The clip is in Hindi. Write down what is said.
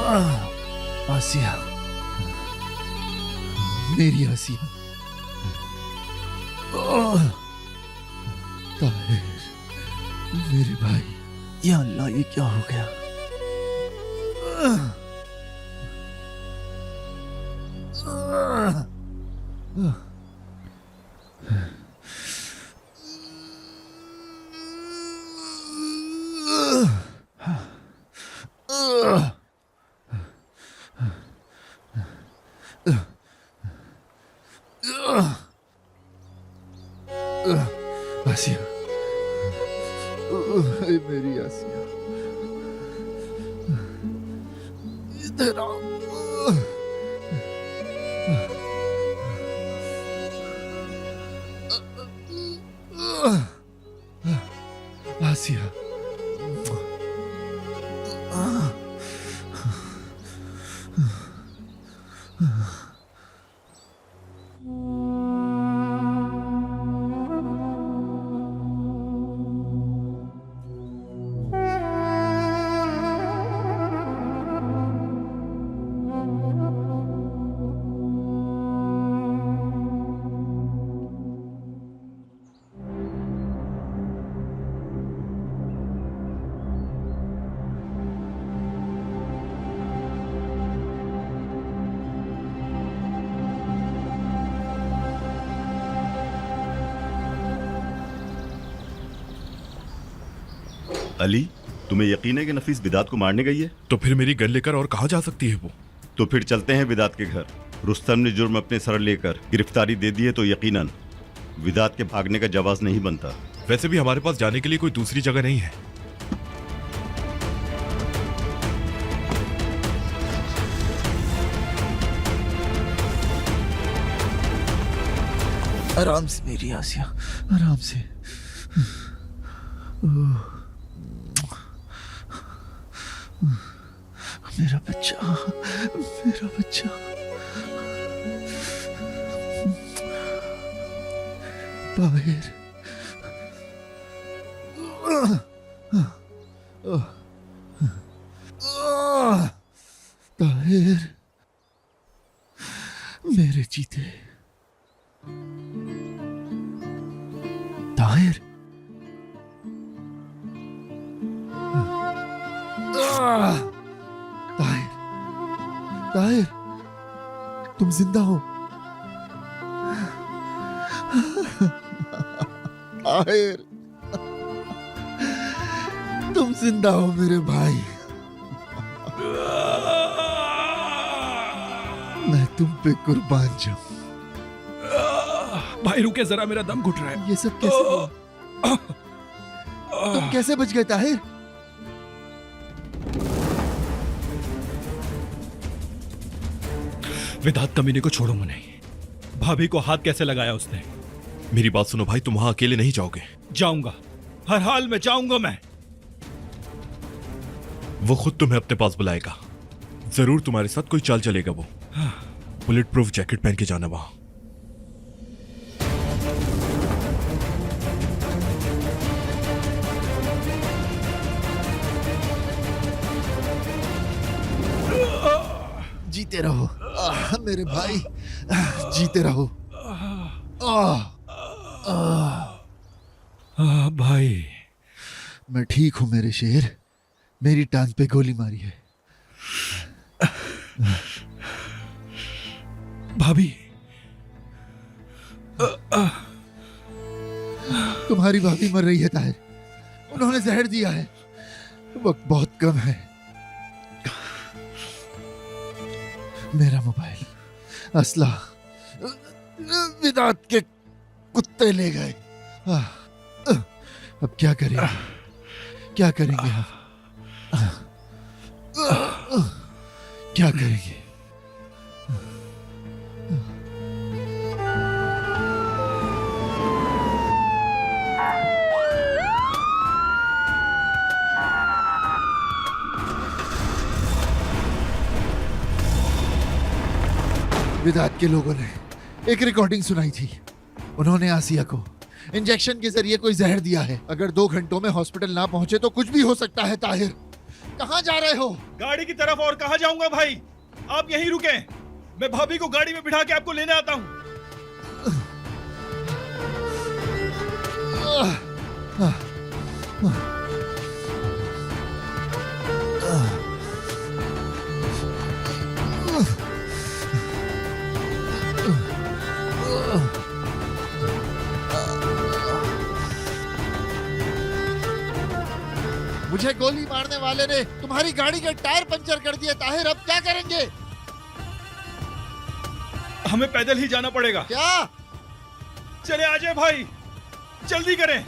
आसिया, मेरी आसिया। ताहिर, मेरे भाई। या अल्लाह, ये क्या हो गया? आसिया, मेरी आसिया, इधर आओ। आसिया, अली, तुम्हें यकीन है कि नफीस विदात को मारने गई है? तो फिर मेरी गन लेकर और कहाँ जा सकती है वो? तो फिर चलते हैं विदात के घर। रुस्तम ने जुर्म अपने सर लेकर गिरफ्तारी दे दी है तो यकीनन विदात के भागने का जवाब नहीं बनता। वैसे भी हमारे पास जाने के लिए कोई दूसरी जगह नहीं है। आराम से मेरी आसिया, आराम से। मेरा बच्चा, मेरा बच्चा। ताहिर, ताहिर, मेरे चीते। ताहिर, ताहिर, ताहिर, तुम जिंदा हो? ताहिर, तुम जिंदा हो मेरे भाई। मैं तुम पे कुर्बान जाऊं। भाई रुके जरा, मेरा दम घुट रहा है। ये सब कैसे हुआ? तुम कैसे बच गए ताहिर? विदात कमीने को छोड़ूंगा नहीं। भाभी को हाथ कैसे लगाया उसने? मेरी बात सुनो भाई, तुम वहां अकेले नहीं जाओगे। जाऊंगा, हर हाल में जाऊंगा मैं। वो खुद तुम्हें अपने पास बुलाएगा। जरूर तुम्हारे साथ कोई चाल चलेगा वो। बुलेट प्रूफ जैकेट पहन के जाना वहां। जीते रहो मेरे भाई, जीते रहो। भाई, मैं ठीक हूं मेरे शेर। मेरी टांग पे गोली मारी है। भाभी, तुम्हारी भाभी मर रही है ताहिर। उन्होंने जहर दिया है। वक्त बहुत कम है। मेरा मोबाइल, असला विदात के कुत्ते ले गए। अब क्या करेंगे? क्या करेंगे हम? क्या करेंगे? विदात के लोगों ने एक रिकॉर्डिंग सुनाई थी। उन्होंने आसिया को इंजेक्शन के जरिए कोई जहर दिया है। अगर 2 घंटों में हॉस्पिटल ना पहुंचे तो कुछ भी हो सकता है ताहिर। कहाँ जा रहे हो? गाड़ी की तरफ। और कहाँ जाऊंगा भाई? आप यहीं रुके, मैं भाभी को गाड़ी में बिठा के आपको लेने आता हूँ। मुझे गोली मारने वाले ने तुम्हारी गाड़ी के टायर पंचर कर दिए ताहिर, अब क्या करेंगे? हमें पैदल ही जाना पड़ेगा। क्या? चले आ जाए भाई, जल्दी करें।